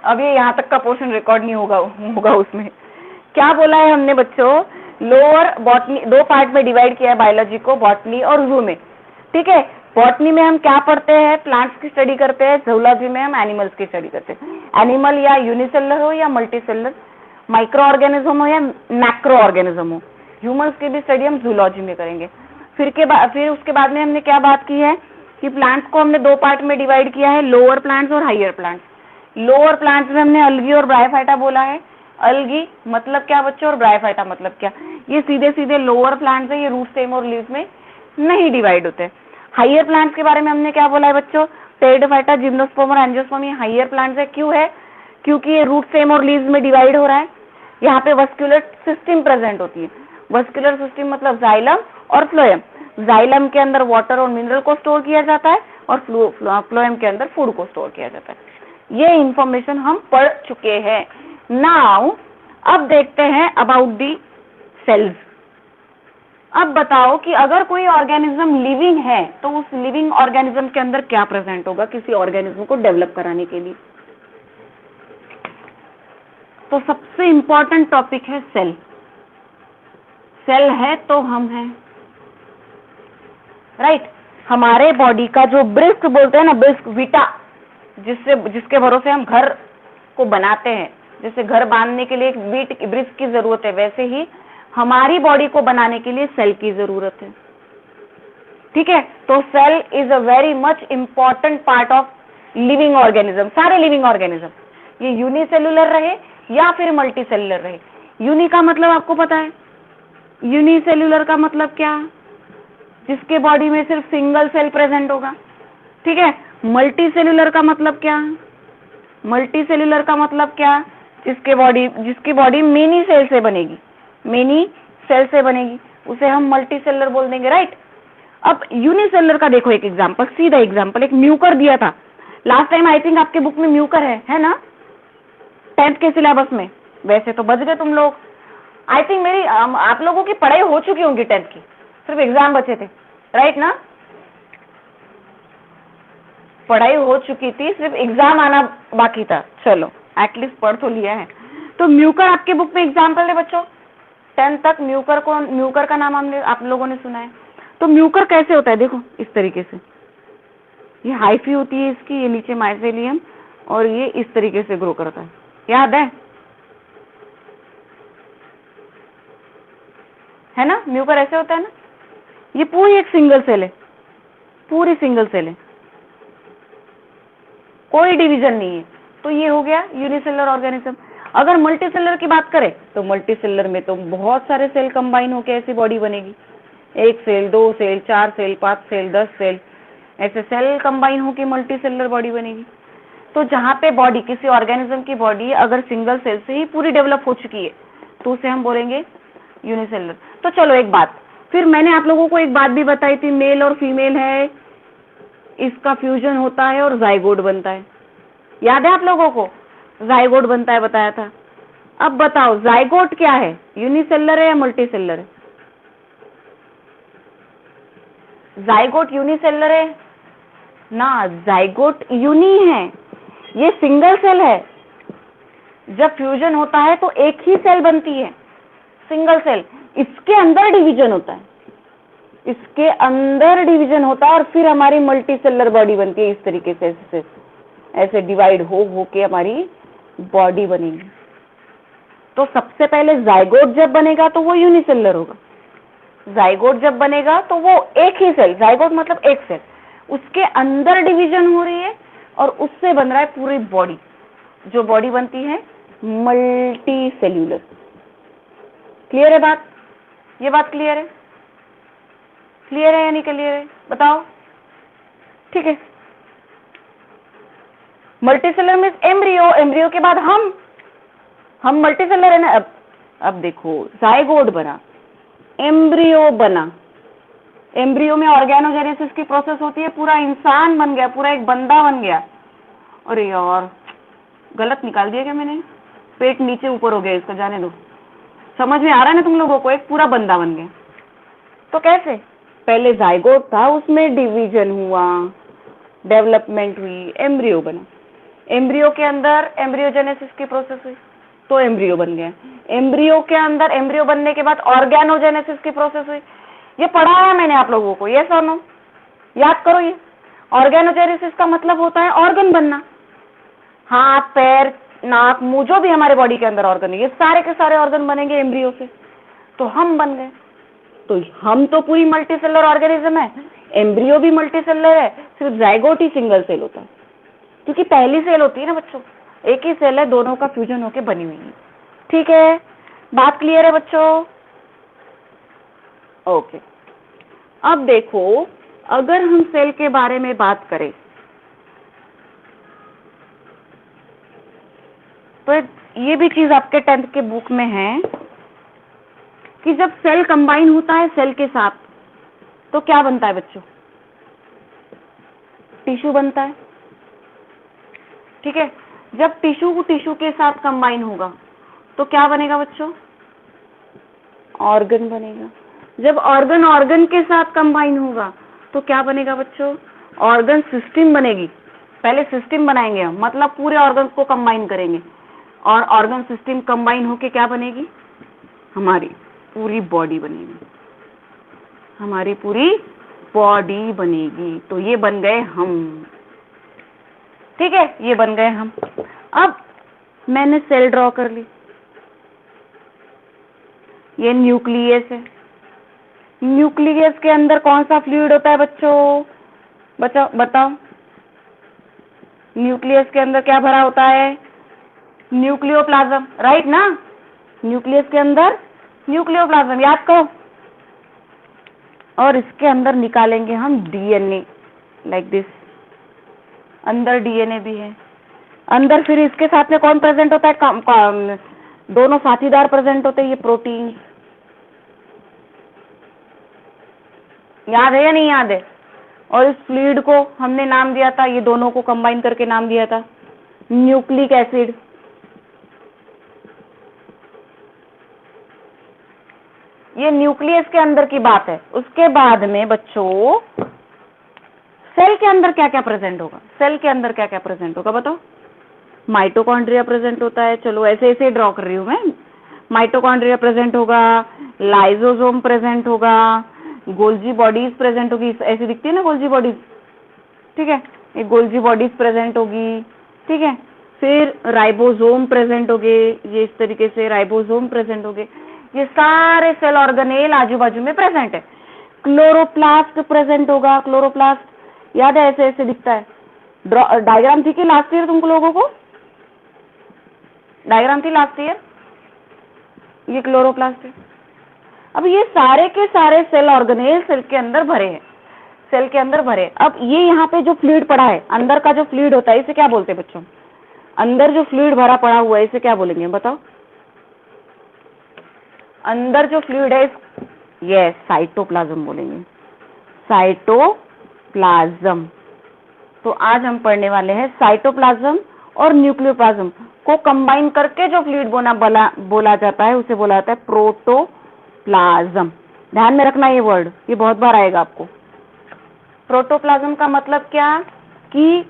अभी यहाँ तक का पोर्शन रिकॉर्ड नहीं होगा उसमें। क्या बोला है हमने बच्चों, लोअर बॉटनी, दो पार्ट में डिवाइड किया है बायोलॉजी को, बॉटनी और जू में। ठीक है, बॉटनी में हम क्या पढ़ते हैं, प्लांट्स की स्टडी करते हैं, जूलॉजी में हम एनिमल्स की स्टडी करते हैं। एनिमल या यूनिसेलर हो या मल्टीसेलर, माइक्रो ऑर्गेनिज्म हो या मैक्रो ऑर्गेनिज्म हो, ह्यूमंस की भी स्टडी हम जूलॉजी में करेंगे। फिर उसके बाद में हमने क्या बात की है कि प्लांट्स को हमने दो पार्ट में डिवाइड किया है, लोअर प्लांट्स और हायर प्लांट्स। लोअर प्लांट्स में हमने अलगी और ब्रायोफाइटा बोला है। अलगी मतलब क्या बच्चों और ब्रायोफाइटा मतलब क्या, ये सीधे सीधे लोअर प्लांट्स है, ये रूट स्टेम और लीव्स में नहीं डिवाइड होते। हायर प्लांट्स के बारे में हमने क्या बोला है बच्चों, टेरिडोफाइटा, जिम्नोस्पर्म और एंजियोस्पर्म, ये हायर प्लांट्स है। क्यों है, क्योंकि ये रूट स्टेम और लीव्स में डिवाइड हो रहा है। यहाँ पे वस्कुलर सिस्टम प्रेजेंट होती है। वस्कुलर सिस्टम मतलब जाइलम और फ्लोएम। जाइलम के अंदर वाटर और मिनरल को स्टोर किया जाता है और फ्लोएम के अंदर फूड को स्टोर किया जाता है। ये इंफॉर्मेशन हम पढ़ चुके हैं। नाउ अब देखते हैं अबाउट दी सेल्स। अब बताओ कि अगर कोई ऑर्गेनिज्म लिविंग है तो उस लिविंग ऑर्गेनिज्म के अंदर क्या प्रेजेंट होगा किसी ऑर्गेनिज्म को डेवलप कराने के लिए। तो सबसे इंपॉर्टेंट टॉपिक है सेल। सेल है तो हम हैं, राइट। हमारे बॉडी का जो ब्रिस्क बोलते हैं ना, ब्रिस्क विटा, जिसके भरोसे हम घर को बनाते हैं, जैसे घर बांधने के लिए एक ब्रिस्क की जरूरत है, वैसे ही हमारी बॉडी को बनाने के लिए सेल की जरूरत है। ठीक है, तो cell is a very much important part of living organism. सारे लिविंग ऑर्गेनिज्म, ये यूनिसेलुलर रहे या फिर मल्टीसेलुलर रहे। यूनि का मतलब आपको पता है, यूनिसेलुलर का मतलब क्या, जिसके बॉडी में सिर्फ सिंगल सेल प्रेजेंट होगा। ठीक है, मल्टीसेलुलर का मतलब क्या, मल्टीसेलुलर का मतलब क्या, जिसकी बॉडी मेनी सेल से बनेगी, मेनी सेल से बनेगी, उसे हम मल्टीसेलुलर बोल देंगे, राइट। अब यूनिसेलुलर का देखो एक एग्जांपल, सीधा एग्जांपल, एक म्यूकर दिया था लास्ट टाइम, आई थिंक आपके बुक में म्यूकर है ना, 10th के सिलेबस में। वैसे तो बच गए तुम लोग, आई थिंक मेरी आप लोगों की पढ़ाई हो चुकी होंगी 10th की, सिर्फ एग्जाम बचे थे, राइट ना। पढ़ाई हो चुकी थी, सिर्फ एग्जाम आना बाकी था। चलो एटलीस्ट पढ़ तो लिया है। तो म्यूकर आपके बुक में एग्जाम्पल है बच्चों, 10th तक म्यूकर का नाम हमने आप लोगों ने सुना है। तो म्यूकर कैसे होता है, देखो इस तरीके से, ये हाइफी होती है इसकी, ये नीचे माइसेलियम, और ये इस तरीके से ग्रो करता है, याद है ना। म्यूकर ऐसे होता है ना, ये पूरी एक सिंगल सेल है, पूरी सिंगल सेल है, कोई डिवीजन नहीं है। तो ये हो गया यूनिसेलुलर ऑर्गेनिज्म। अगर मल्टीसेलुलर की बात करें तो मल्टीसेलुलर में तो बहुत सारे सेल कंबाइन होकर ऐसी बॉडी बनेगी, 1 cell, 2 cell, 4 cell, 5 cell, 10 cell, ऐसे सेल कंबाइन होकर मल्टीसेलुलर बॉडी बनेगी। तो जहां पे बॉडी, किसी ऑर्गेनिज्म की बॉडी अगर सिंगल सेल से ही पूरी डेवलप हो चुकी है तो उसे हम बोलेंगे यूनिसेलुलर। तो चलो एक बात, फिर मैंने आप लोगों को एक बात भी बताई थी, मेल और फीमेल है, इसका फ्यूजन होता है और जाइगोट बनता है, याद है आप लोगों को, जाइगोट बनता है बताया था। अब बताओ जाइगोट क्या है, यूनिसेलुलर है या मल्टीसेलुलर है। जाइगोट यूनिसेलुलर है ना, जाइगोट यूनि है, ये सिंगल सेल है। जब फ्यूजन होता है तो एक ही सेल बनती है, सिंगल सेल, इसके अंदर डिवीजन होता है, इसके अंदर डिवीजन होता है और फिर हमारी मल्टीसेलुलर बॉडी बनती है। इस तरीके से ऐसे डिवाइड हो के हमारी बॉडी बनेगी। तो सबसे पहले जाइगोट जब बनेगा तो वो यूनिसेलुलर होगा, जाइगोट जब बनेगा तो वो एक ही सेल, जाइगोट मतलब एक सेल, उसके अंदर डिवीजन हो रही है और उससे बन रहा है पूरी बॉडी, जो बॉडी बनती है मल्टी सेल्यूलर। क्लियर है बात, ये बात क्लियर है, क्लियर है या नहीं क्लियर है बताओ। ठीक है, मल्टीसेलुलर में एम्ब्रियो, एम्ब्रियो के बाद हम मल्टीसेलुलर है ना। अब देखो जाइगोट बना, एम्ब्रियो बना, एम्ब्रियो में ऑर्गेनोजेनेसिस की प्रोसेस होती है, पूरा इंसान बन गया, पूरा एक बंदा बन गया। अरे यार गलत निकाल दिया क्या मैंने, पेट नीचे ऊपर हो गया इसका, जाने दो। समझ में आ रहा है ना तुम लोगों को, एक पूरा बंदा बन गया। तो कैसे, पहले जाइगोट था, उसमें डिवीजन हुआ, डेवलपमेंट हुई, एम्ब्रियो बना, एम्ब्रियो के अंदर एम्ब्रियोजेनेसिस की प्रोसेस हुई तो एम्ब्रियो बन गया। एम्ब्रियो के अंदर एम्ब्रियो बनने के बाद ऑर्गेनोजेनेसिस की प्रोसेस हुई। ये पढ़ाया है मैंने आप लोगों को, ये सुनो, याद करो। ये ऑर्गेनोजेनेसिस का मतलब होता है ऑर्गन बनना। हाथ, पैर, नाक, मुंह, जो भी हमारे बॉडी के अंदर ऑर्गन है, ये सारे के सारे ऑर्गन बनेंगे एम्ब्रियो से। तो हम बन गए। तो हम तो पूरी मल्टी सेलर ऑर्गेनिज्म है, एम्ब्रियो भी मल्टी सेलर है, सिर्फ जाइगोट ही सिंगल सेल होता है, क्योंकि पहली सेल होती है ना बच्चों, एक ही सेल है, दोनों का फ्यूजन होके बनी हुई है। ठीक है, बात क्लियर है बच्चों? ओके। अब देखो, अगर हम सेल के बारे में बात करें तो ये भी चीज आपके 10th के बुक में है कि जब सेल कंबाइन होता है सेल के साथ तो क्या बनता है बच्चों? टिश्यू बनता है। ठीक है, जब टिश्यू टिश्यू के साथ कंबाइन होगा तो क्या बनेगा बच्चों? ऑर्गन बनेगा। जब ऑर्गन ऑर्गन के साथ कंबाइन होगा तो क्या बनेगा बच्चों? ऑर्गन सिस्टम बनेगी। पहले सिस्टम बनाएंगे हम, मतलब पूरे ऑर्गन को कंबाइन करेंगे, और ऑर्गन सिस्टम कंबाइन होके क्या बनेगी? हमारी पूरी बॉडी बनेगी। हमारी पूरी बॉडी बनेगी। तो ये बन गए हम। ठीक है, ये बन गए हम। अब मैंने सेल ड्रॉ कर ली। ये न्यूक्लियस है। न्यूक्लियस के अंदर कौन सा फ्लूइड होता है बच्चों? बताओ। न्यूक्लियस के अंदर क्या भरा होता है? न्यूक्लियोप्लाज्म, राइट ना? न्यूक्लियस के अंदर न्यूक्लियोप्लाज्म, याद करो। और इसके अंदर निकालेंगे हम डीएनए, लाइक दिस। अंदर डीएनए भी है अंदर। फिर इसके साथ में कौन प्रेजेंट होता है? दोनों साथीदार प्रेजेंट होते हैं, ये प्रोटीन। याद है या नहीं याद है? और इस फ्लूइड को हमने नाम दिया था, ये दोनों को कंबाइन करके नाम दिया था न्यूक्लिक एसिड। ये न्यूक्लियस के अंदर की बात है। उसके बाद में बच्चों सेल के अंदर क्या क्या प्रेजेंट होगा? सेल के अंदर क्या क्या प्रेजेंट होगा बताओ? माइटोकॉन्ड्रिया प्रेजेंट होता है। चलो ऐसे ऐसे ड्रॉ कर रही हूं मैं। माइटोकॉन्ड्रिया प्रेजेंट होगा, लाइसोसोम प्रेजेंट होगा, गोल्जी बॉडीज प्रेजेंट होगी। ऐसी दिखती है ना गोल्जी बॉडीज, ठीक है, ये गोल्जी बॉडीज प्रेजेंट होगी। ठीक है, फिर राइबोसोम प्रेजेंट होगे, ये इस तरीके से राइबोसोम प्रेजेंट होगे। ये सारे सेल ऑर्गेनेल आजू बाजू में प्रेजेंट है। क्लोरोप्लास्ट प्रेजेंट होगा। क्लोरोप्लास्ट याद है, ऐसे ऐसे दिखता है। डायग्राम थी कि लास्ट ईयर तुमको लोगों को? डायग्राम थी लास्ट ईयर। ये क्लोरोप्लास्ट है। अब ये सारे के सारे सेल ऑर्गेनेल सेल के अंदर भरे हैं, सेल के अंदर भरे। अब ये यहाँ पे जो फ्लूइड पड़ा है, अंदर का जो फ्लूइड होता है, इसे क्या बोलते हैं बच्चों? अंदर जो फ्लूइड भरा पड़ा हुआ है इसे क्या बोलेंगे बताओ? अंदर जो फ्लूइड है, ये साइटोप्लाज्म बोलेंगे। साइटोप्लाज्म। तो आज हम पढ़ने वाले हैं साइटोप्लाज्म और न्यूक्लियोप्लाज्म को कंबाइन करके जो फ्लूइड बोला जाता है उसे बोला जाता है प्रोटोप्लाज्म। ध्यान में रखना ये वर्ड, ये बहुत बार आएगा आपको। प्रोटोप्लाज्म का मतलब क्या कि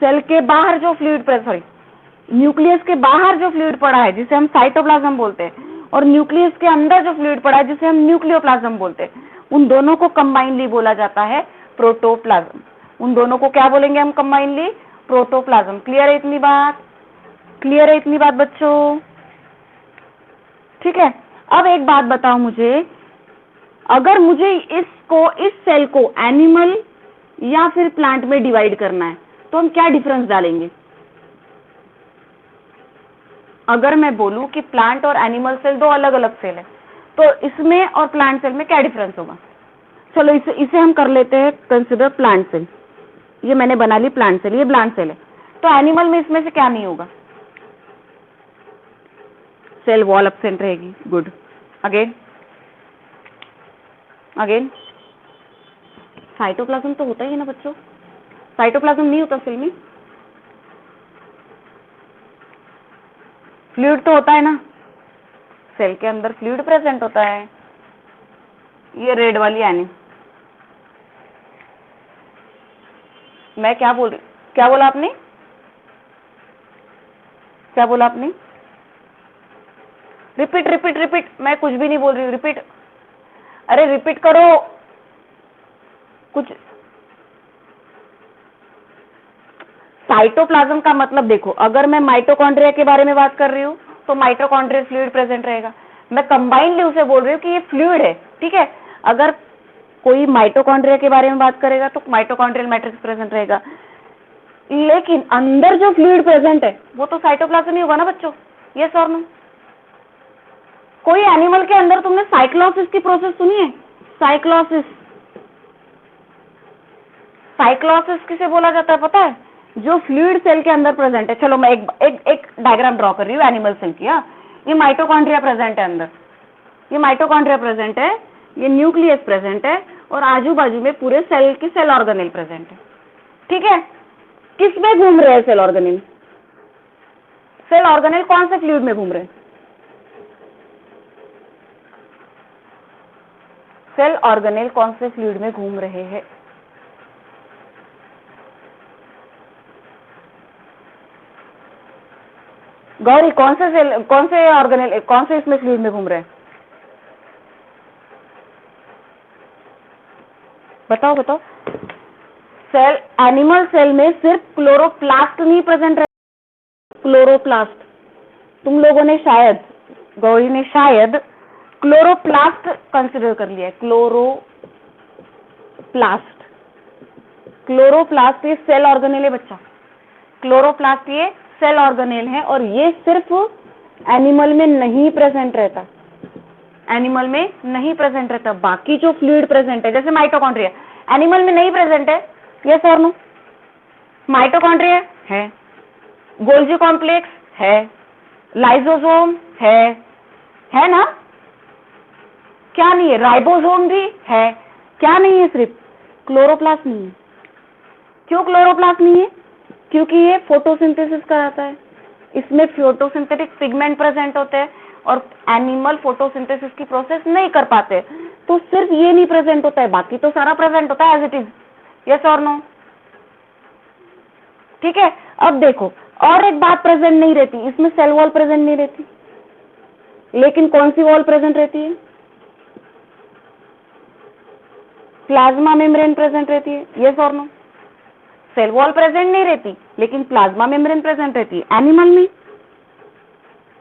सेल के बाहर जो फ्लूइड, न्यूक्लियस के बाहर जो फ्लूइड पड़ा है जिसे हम साइटोप्लाज्म बोलते हैं, और न्यूक्लियस के अंदर जो फ्लूइड पड़ा है जिसे हम न्यूक्लियोप्लाज्म बोलते हैं, उन दोनों को कंबाइनली बोला जाता है प्रोटोप्लाज्म। उन दोनों को क्या बोलेंगे हम कंबाइनली? प्रोटोप्लाज्म। क्लियर है इतनी बात? क्लियर है इतनी बात बच्चों? ठीक है, अब एक बात बताओ मुझे, अगर मुझे इस सेल को एनिमल या फिर प्लांट में डिवाइड करना है तो हम क्या डिफरेंस डालेंगे? अगर मैं बोलूं कि प्लांट और एनिमल सेल दो अलग अलग सेल है, तो इसमें और प्लांट सेल में क्या डिफरेंस होगा? चलो इसे हम कर लेते हैं कंसिडर प्लांट सेल। ये मैंने बना ली प्लांट सेल, ये प्लांट सेल है। तो एनिमल में इसमें से क्या नहीं होगा? सेल वॉल एब्सेंट रहेगी। गुड। अगेन साइटोप्लाज्म तो होता ही है ना बच्चों? साइटोप्लाज्म नहीं होता सेल में? फ्लूइड तो होता है ना, सेल के अंदर फ्लूइड प्रेजेंट होता है। ये रेड वाली एनी, मैं क्या बोल रही, क्या बोला आपने? क्या बोला आपने? रिपीट रिपीट रिपीट, मैं कुछ भी नहीं बोल रही हूँ, रिपीट। अरे रिपीट करो कुछ। साइटोप्लाज्म का मतलब देखो, अगर मैं माइटोकॉन्ड्रिया के बारे में बात कर रही हूँ तो माइटोकॉन्ड्रियल फ्लूइड प्रेजेंट रहेगा। मैं कंबाइंडली उसे बोल रही हूँ कि ये फ्लूइड है, ठीक है। अगर कोई माइटोकॉन्ड्रिया के बारे में बात करेगा तो माइटोकॉन्ड्रियल मैट्रिक्स प्रेजेंट रहेगा, लेकिन अंदर जो फ्लूइड प्रेजेंट है वो तो साइटोप्लाज्म ही होगा ना बच्चों, यस और नो? कोई एनिमल के अंदर तुमने साइक्लोसिस की प्रोसेस सुनी है? साइक्लोसिस, साइक्लोसिस किसे बोला जाता है पता है? जो फ्लूइड सेल के अंदर प्रेजेंट है। चलो मैं एक डायग्राम ड्रॉ कर रही हूँ एनिमल सेल की। ये माइटोकॉन्ड्रिया प्रेजेंट है अंदर, ये माइटोकॉन्ड्रिया प्रेजेंट है, ये न्यूक्लियस प्रेजेंट है, और आजू बाजू में पूरे सेल की सेल ऑर्गेनेल प्रेजेंट है, ठीक है। किस में घूम रहे हैं सेल ऑर्गेनेल? सेल ऑर्गेनेल कौन से फ्लूइड में घूम रहे हैं? सेल ऑर्गेनेल कौन से फ्लूइड में घूम रहे हैं? गौरी कौन से सेल, कौन से ऑर्गेनेल, कौन से इसमें फ्लूइड में घूम रहे हैं? बताओ बताओ। सेल, एनिमल सेल में सिर्फ क्लोरोप्लास्ट नहीं प्रेजेंट रहे। क्लोरोप्लास्ट, तुम लोगों ने शायद, गौरी ने शायद क्लोरोप्लास्ट कंसिडर कर लिया है। क्लोरोप्लास्ट, क्लोरोप्लास्ट ये सेल ऑर्गेनेल है बच्चा। क्लोरोप्लास्ट ये सेल ऑर्गेनेल है, और ये सिर्फ एनिमल में नहीं प्रेजेंट रहता, एनिमल में नहीं प्रेजेंट रहता। बाकी जो फ्लूइड प्रेजेंट है, जैसे माइटोकॉन्ड्रिया एनिमल में नहीं प्रेजेंट है, यस और नो? माइटोकॉन्ड्रिया है, गोल्जी कॉम्प्लेक्स है, लाइसोसोम है ना? क्या नहीं है? राइबोसोम भी है। क्या नहीं है? सिर्फ क्लोरोप्लास्ट नहीं है। क्यों क्लोरोप्लास्ट नहीं है? क्योंकि ये फोटोसिंथेसिस कराता है, इसमें फोटोसिंथेटिक पिगमेंट प्रेजेंट होते हैं, और एनिमल फोटोसिंथेसिस की प्रोसेस नहीं कर पाते, तो सिर्फ ये नहीं प्रेजेंट होता है, बाकी तो सारा प्रेजेंट होता है एज इट इज, यस और नो? ठीक है। अब देखो, और एक बात प्रेजेंट नहीं रहती इसमें, सेल वॉल प्रेजेंट नहीं रहती, लेकिन कौन सी वॉल प्रेजेंट रहती है? प्लाज्मा मेम्ब्रेन प्रेजेंट रहती है, यस और नो? सेल वॉल प्रेजेंट नहीं रहती, लेकिन प्लाज्मा मेम्ब्रेन प्रेजेंट रहती है। एनिमल में,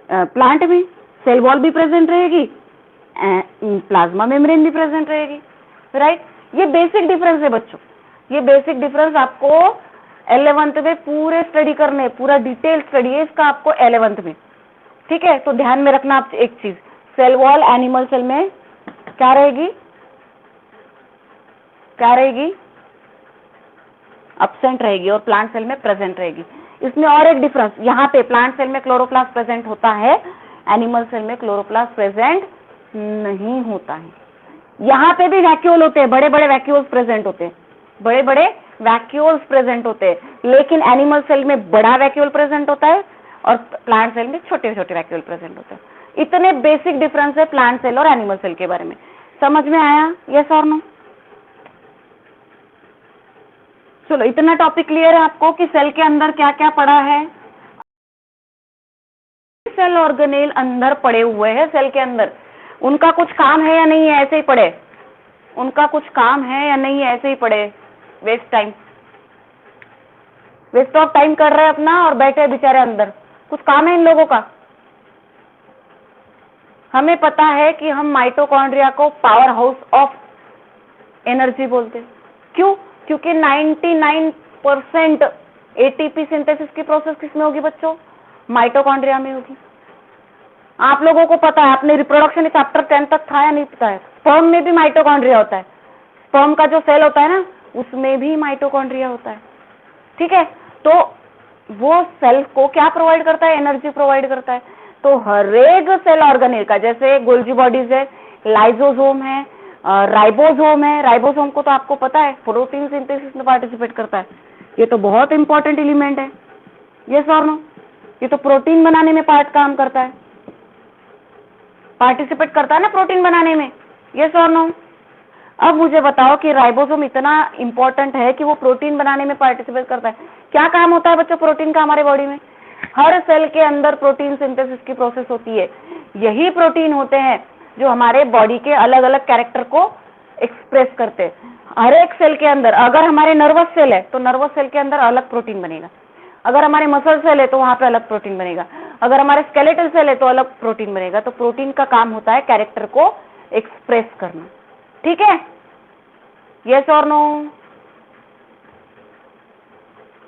प्लांट में सेल वॉल भी प्रेजेंट रहेगी, प्लाज्मा मेम्ब्रेन भी प्रेजेंट रहेगी, राइट? ये बेसिक डिफरेंस है बच्चों, ये बेसिक डिफरेंस आपको 11th में पूरे स्टडी करने, पूरा डिटेल स्टडी है इसका आपको 11th में, ठीक है। तो ध्यान में रखना आप एक चीज, सेल वॉल एनिमल सेल में क्या रहेगी? क्या रहेगी? अब्सेंट रहेगी, और प्लांट सेल में प्रेजेंट रहेगी। इसमें और एक डिफरेंस, यहाँ पे प्लांट सेल में क्लोरोप्लास्ट प्रेजेंट होता है, एनिमल सेल में क्लोरोप्लास्ट प्रेजेंट नहीं होता है। यहाँ पे भी वैक्यूल होते हैं, बड़े बड़े वैक्यूल्स प्रेजेंट होते हैं, बड़े बड़े वैक्यूल्स प्रेजेंट होते हैं, लेकिन एनिमल सेल में बड़ा वैक्यूल प्रेजेंट होता है, और प्लांट सेल में छोटे छोटे वैक्यूल प्रेजेंट होते हैं। इतने बेसिक डिफरेंस है प्लांट सेल और एनिमल सेल के बारे में। समझ में आया, यस और नो? चलो, इतना टॉपिक क्लियर है आपको कि सेल के अंदर क्या क्या पड़ा है? सेल ऑर्गेनेल अंदर पड़े हुए हैं सेल के अंदर, उनका कुछ काम है या नहीं है ऐसे ही पड़े? उनका कुछ काम है या नहीं है ऐसे ही पड़े? Waste time, waste of time कर रहे हैं अपना, और बैठे बेचारे अंदर। कुछ काम है इन लोगों का? हमें पता है कि हम माइटोकॉन्ड्रिया को पावर हाउस ऑफ एनर्जी बोलते हैं। क्यों? क्योंकि 99% एटीपी सिंथेसिस की प्रोसेस किसमें होगी बच्चों? माइटोकॉन्ड्रिया में होगी। आप लोगों को पता है, आपने रिप्रोडक्शन चैप्टर 10 तक था या नहीं पता है? स्पर्म में भी माइटोकॉन्ड्रिया होता है, स्पर्म का जो सेल होता है ना, उसमें भी माइटोकॉन्ड्रिया होता है, ठीक है। तो वो सेल को क्या प्रोवाइड करता है? एनर्जी प्रोवाइड करता है। तो हर एक सेल ऑर्गेनेल का, जैसे गोल्जी बॉडीज है, लाइसोसोम है, राइबोसोम है, राइबोसोम को तो आपको पता है प्रोटीन सिंथेसिस में पार्टिसिपेट करता है, ये तो बहुत इंपॉर्टेंट एलिमेंट है, यस और नो? ये तो प्रोटीन बनाने में काम करता है, पार्टिसिपेट करता है ना प्रोटीन बनाने में, यस और नो? अब मुझे बताओ कि राइबोसोम इतना इंपॉर्टेंट है कि वो प्रोटीन बनाने में पार्टिसिपेट करता है। क्या काम होता है बच्चों प्रोटीन का हमारे बॉडी में? हर सेल के अंदर प्रोटीन सिंथेसिस की प्रोसेस होती है। यही प्रोटीन होते हैं जो हमारे बॉडी के अलग अलग कैरेक्टर को एक्सप्रेस करते हैं। हर एक सेल के अंदर, अगर हमारे नर्वस सेल है तो नर्वस सेल के अंदर अलग प्रोटीन बनेगा, अगर हमारे मसल सेल है तो वहां पे अलग प्रोटीन बनेगा, अगर हमारे स्केलेटल सेल है तो अलग प्रोटीन बनेगा। तो प्रोटीन का काम होता है कैरेक्टर को एक्सप्रेस करना। ठीक है, यस और नो?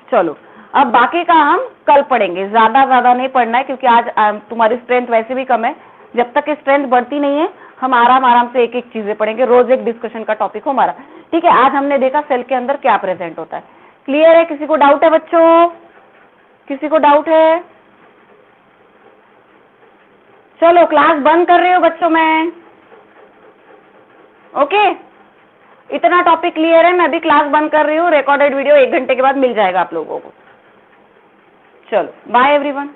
चलो अब बाकी का हम कल पढ़ेंगे, ज्यादा नहीं पढ़ना है क्योंकि आज तुम्हारी स्ट्रेंथ वैसे भी कम है। जब तक स्ट्रेंथ बढ़ती नहीं है हम आराम से एक एक चीजें पढ़ेंगे, रोज एक डिस्कशन का टॉपिक हो हमारा। ठीक है, आज हमने देखा सेल के अंदर क्या प्रेजेंट होता है। क्लियर है? किसी को डाउट है बच्चों? किसी को डाउट है? चलो क्लास बंद कर रही हूँ बच्चों मैं। ओके, इतना टॉपिक क्लियर है? मैं भी क्लास बंद कर रही हूँ, रिकॉर्डेड वीडियो 1 घंटे के बाद मिल जाएगा आप लोगों को। चलो बाय एवरीवन।